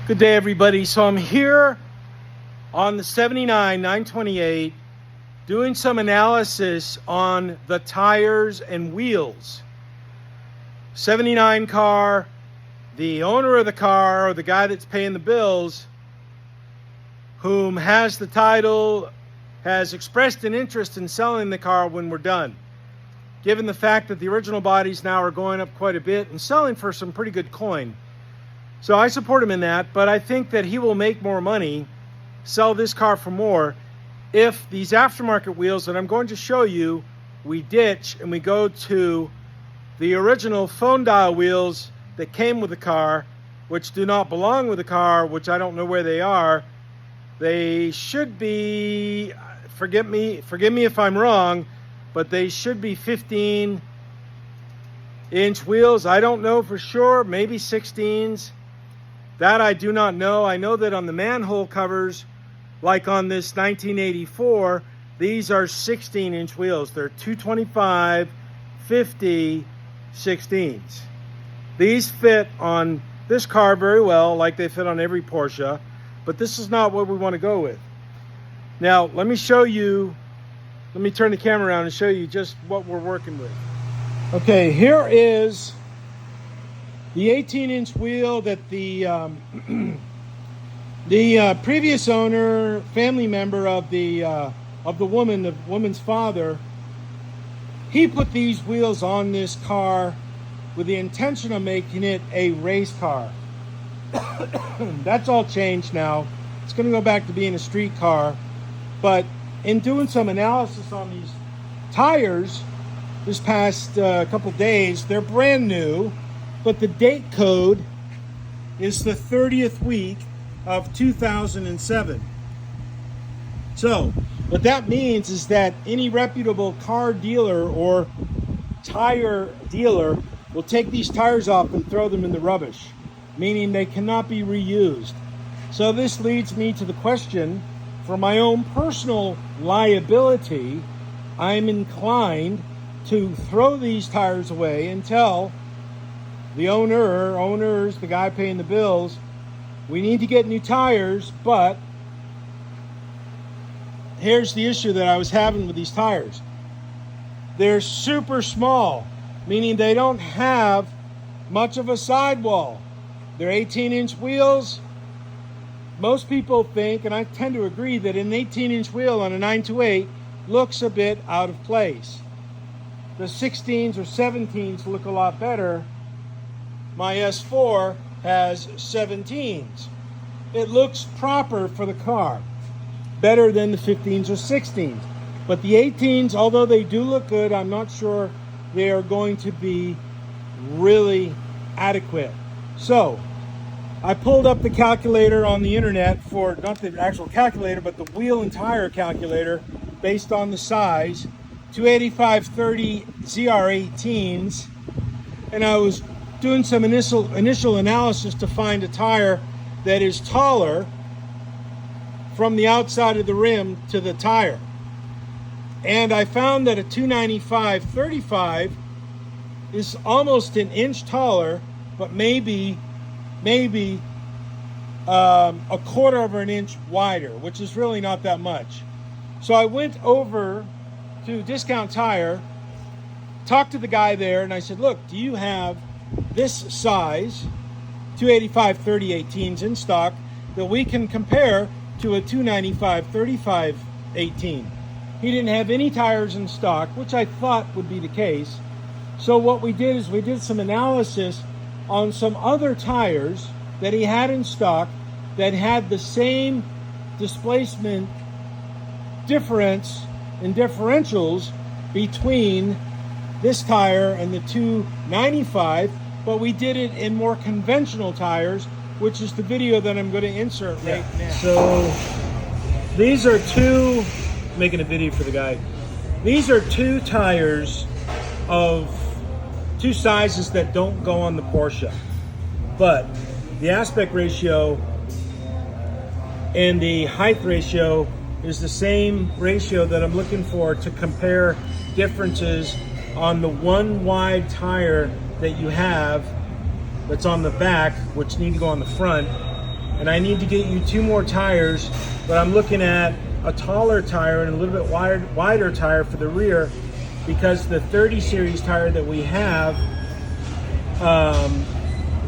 Good day, everybody. So I'm here on the 79 928 doing some analysis on the tires and wheels. 79 car, the owner of the car, or the guy that's paying the bills, whom has the title, has expressed an interest in selling the car when we're done. Given the fact that the original bodies now are going up quite a bit and selling for some pretty good coin. So I support him in that, but I think that he will make more money, sell this car for more, if these aftermarket wheels that I'm going to show you, we ditch and we go to the original phone dial wheels that came with the car, which do not belong with the car, which I don't know where they are. They should be, forgive me if I'm wrong, but they should be 15-inch wheels. I don't know for sure, maybe 16s. That I do not know. I know that on the manhole covers, like on this 1984, these are 16-inch wheels. They're 225, 50, 16s. These fit on this car very well, like they fit on every Porsche, but this is not what we want to go with. Now, let me show you, let me turn the camera around and show you just what we're working with. Okay, here is the 18-inch wheel that the previous owner, family member of the woman's father, he put these wheels on this car with the intention of making it a race car. That's all changed now. It's going to go back to being a street car. But in doing some analysis on these tires this past couple days, they're brand new. But the date code is the 30th week of 2007. So what that means is that any reputable car dealer or tire dealer will take these tires off and throw them in the rubbish, meaning they cannot be reused. So this leads me to the question, for my own personal liability, I'm inclined to throw these tires away until the owners, the guy paying the bills, we need to get new tires, but here's the issue that I was having with these tires. They're super small, meaning they don't have much of a sidewall. They're 18-inch wheels. Most people think, and I tend to agree, that an 18-inch wheel on a 928 looks a bit out of place. The 16s or 17s look a lot better. My S4 has 17s. It looks proper for the car, better than the 15s or 16s. But the 18s, although they do look good, I'm not sure they are going to be really adequate. So I pulled up the calculator on the internet for, not the actual calculator, but the wheel and tire calculator based on the size, 285/30 ZR18s, and I was doing some initial analysis to find a tire that is taller from the outside of the rim to the tire. And I found that a 295/35 is almost an inch taller, but maybe a quarter of an inch wider, which is really not that much. So I went over to Discount Tire, talked to the guy there, and I said, look, do you have this size 285/30 18s in stock that we can compare to a 295/35 18? He didn't have any tires in stock, which I thought would be the case. So what we did is we did some analysis on some other tires that he had in stock that had the same displacement difference in differentials between this tire and the 295, but we did it in more conventional tires, which is the video that I'm going to insert right now. So these are making a video for the guy. These are two tires of two sizes that don't go on the Porsche, but the aspect ratio and the height ratio is the same ratio that I'm looking for to compare differences on the one wide tire that you have that's on the back, which need to go on the front, and I need to get you 2 more tires, but I'm looking at a taller tire and a little bit wider tire for the rear, because the 30 series tire that we have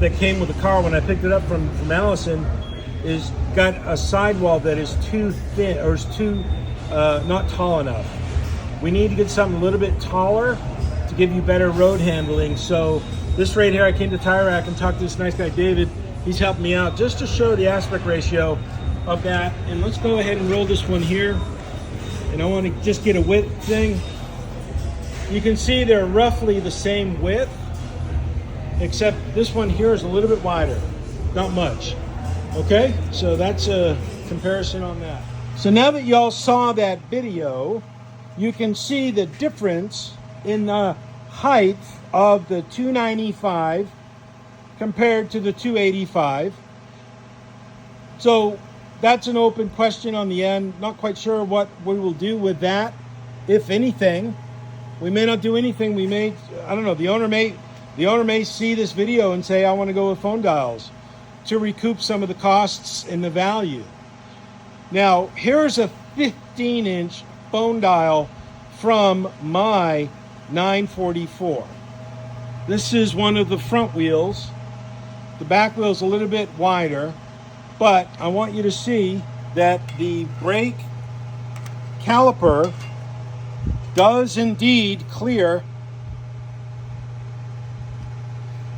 that came with the car when I picked it up from Allison is got a sidewall that is too thin, or is too not tall enough. We need to get something a little bit taller to give you better road handling. So this right here, I came to Tire Rack and talked to this nice guy David. He's helped me out just to show the aspect ratio of that. And let's go ahead and roll this one here. And I want to just get a width thing. You can see they're roughly the same width, except this one here is a little bit wider, not much. Okay, so that's a comparison on that. So now that y'all saw that video, you can see the difference in the height of the 295 compared to the 285. So that's an open question on the end. Not quite sure what we will do with that, if anything. We may not do anything. We may, I don't know, the owner may see this video and say, I want to go with phone dials to recoup some of the costs and the value. Now, here's a 15-inch phone dial from my 944. This is one of the front wheels. The back wheel's a little bit wider, but I want you to see that the brake caliper does indeed clear.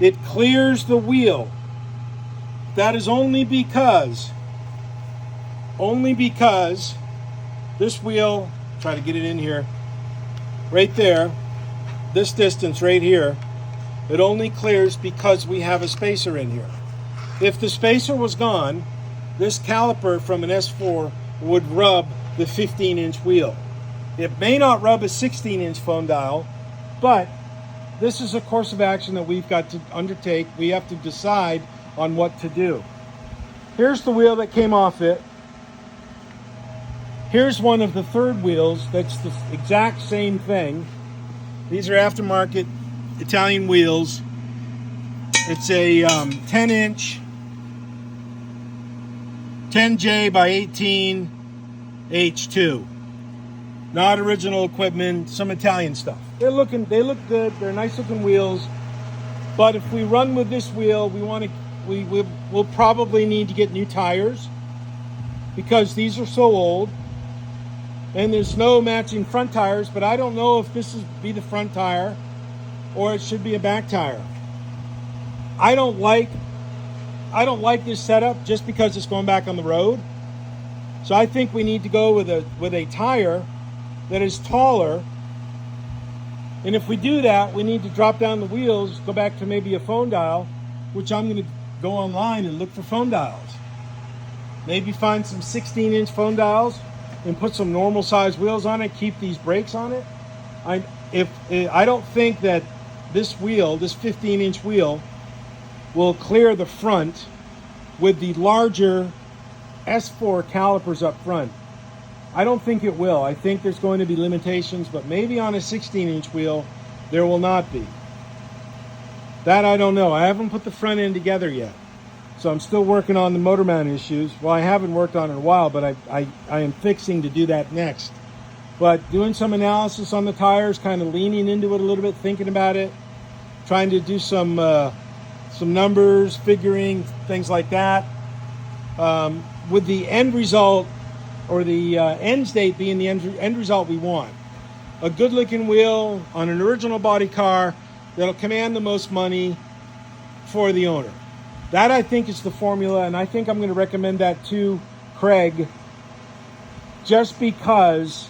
It clears the wheel. That is only because this wheel, try to get it in here, right there, this distance right here, it only clears because we have a spacer in here. If the spacer was gone, this caliper from an S4 would rub the 15-inch wheel. It may not rub a 16-inch phone dial, but this is a course of action that we've got to undertake. We have to decide on what to do. Here's the wheel that came off it. Here's one of the third wheels that's the exact same thing. These are aftermarket Italian wheels. It's a 10-inch 10J by 18 H2. Not original equipment, some Italian stuff. They look good. They're nice looking wheels. But if we run with this wheel, we'll probably need to get new tires, because these are so old. And there's no matching front tires, but I don't know if this be the front tire or it should be a back tire. I don't like this setup just because it's going back on the road. So I think we need to go with a tire that is taller. And if we do that, we need to drop down the wheels, go back to maybe a phone dial, which I'm going to go online and look for phone dials. Maybe find some 16-inch phone dials and put some normal size wheels on it, keep these brakes on it. I don't think that this wheel, this 15-inch wheel, will clear the front with the larger S4 calipers up front. I don't think it will. I think there's going to be limitations, but maybe on a 16-inch wheel, there will not be. That I don't know. I haven't put the front end together yet. So I'm still working on the motor mount issues. Well, I haven't worked on it in a while, but I am fixing to do that next. But doing some analysis on the tires, kind of leaning into it a little bit, thinking about it, trying to do some numbers, figuring, things like that. With the end result, or the end state being the end result we want. A good looking wheel on an original body car that'll command the most money for the owner. That, I think, is the formula, and I think I'm going to recommend that to Craig, just because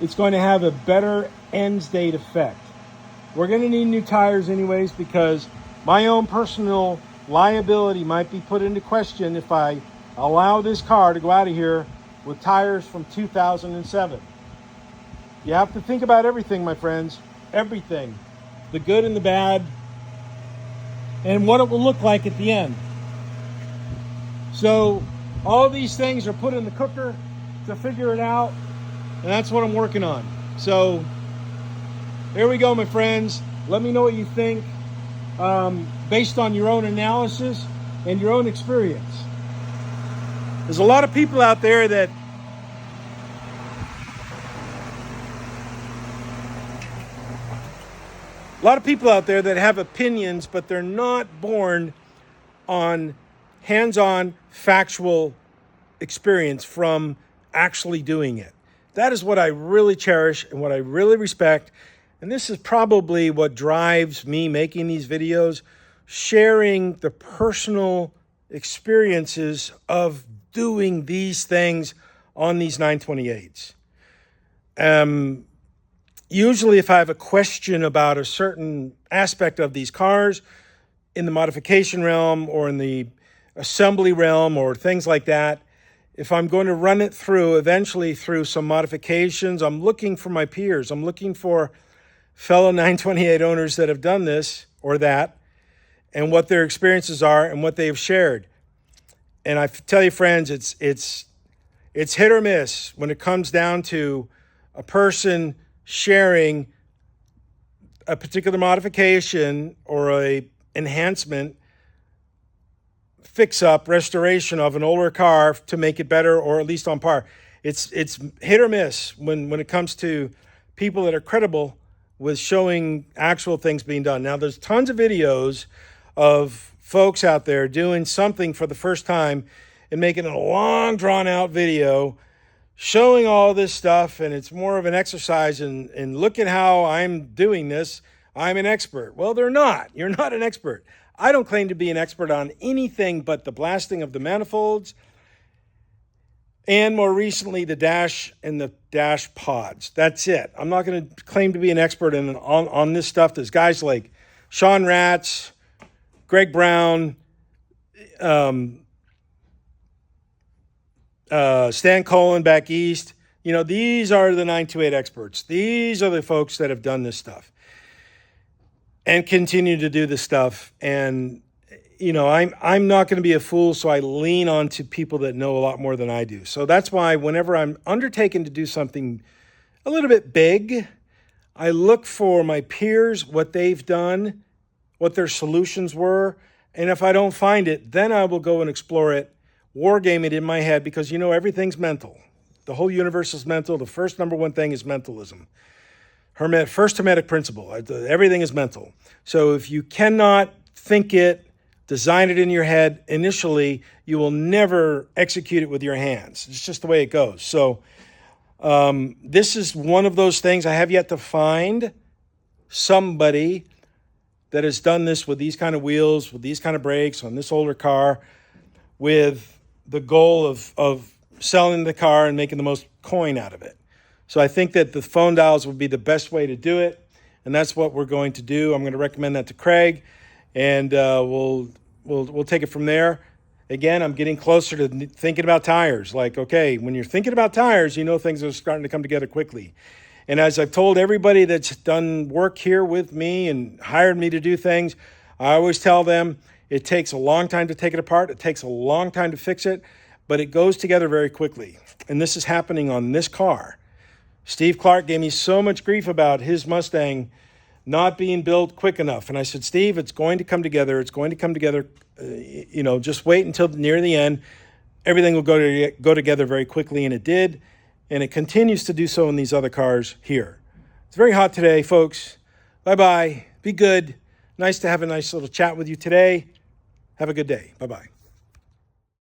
it's going to have a better end state effect. We're going to need new tires anyways, because my own personal liability might be put into question if I allow this car to go out of here with tires from 2007. You have to think about everything, my friends. Everything. The good and the bad. And what it will look like at the end. So all these things are put in the cooker to figure it out. And that's what I'm working on. So there we go, my friends. Let me know what you think. Based on your own analysis, and your own experience. There's a lot of people out there that have opinions, but they're not born on hands-on factual experience from actually doing it. That is what I really cherish and what I really respect. And this is probably what drives me making these videos, sharing the personal experiences of doing these things on these 928s. Usually if I have a question about a certain aspect of these cars in the modification realm or in the assembly realm or things like that, if I'm going to run it through, eventually through some modifications, I'm looking for my peers. I'm looking for fellow 928 owners that have done this or that and what their experiences are and what they've shared. And I tell you, friends, it's hit or miss when it comes down to a person sharing a particular modification or a enhancement, fix-up, restoration of an older car to make it better or at least on par. It's hit or miss when it comes to people that are credible with showing actual things being done. Now, there's tons of videos of folks out there doing something for the first time and making a long, drawn-out video showing all this stuff, and it's more of an exercise and look at how I'm doing this. I'm an expert. Well, they're not. You're not an expert. I don't claim to be an expert on anything but the blasting of the manifolds and more recently the dash and the dash pods. That's it. I'm not going to claim to be an expert on this stuff. There's guys like Sean Ratz, Greg Brown, Stan Cullen back east. You know, these are the 928 experts. These are the folks that have done this stuff and continue to do this stuff. And, you know, I'm not going to be a fool, so I lean on to people that know a lot more than I do. So that's why whenever I'm undertaken to do something a little bit big, I look for my peers, what they've done, what their solutions were. And if I don't find it, then I will go and explore it, war game it in my head, because, you know, everything's mental. The whole universe is mental. The first number one thing is mentalism. First Hermetic principle. Everything is mental. So if you cannot think it, design it in your head initially, you will never execute it with your hands. It's just the way it goes. So this is one of those things. I have yet to find somebody that has done this with these kind of wheels, with these kind of brakes on this older car, with the goal of selling the car and making the most coin out of it. So I think that the phone dials would be the best way to do it, and that's what we're going to do. I'm going to recommend that to Craig, and we'll take it from there. Again, I'm getting closer to thinking about tires. Like, okay, when you're thinking about tires, you know things are starting to come together quickly. And as I've told everybody that's done work here with me and hired me to do things, I always tell them it takes a long time to take it apart. It takes a long time to fix it, but it goes together very quickly. And this is happening on this car. Steve Clark gave me so much grief about his Mustang not being built quick enough. And I said, Steve, it's going to come together. It's going to come together. Just wait until near the end. Everything will go together very quickly. And it did. And it continues to do so in these other cars here. It's very hot today, folks. Bye-bye. Be good. Nice to have a nice little chat with you today. Have a good day. Bye-bye.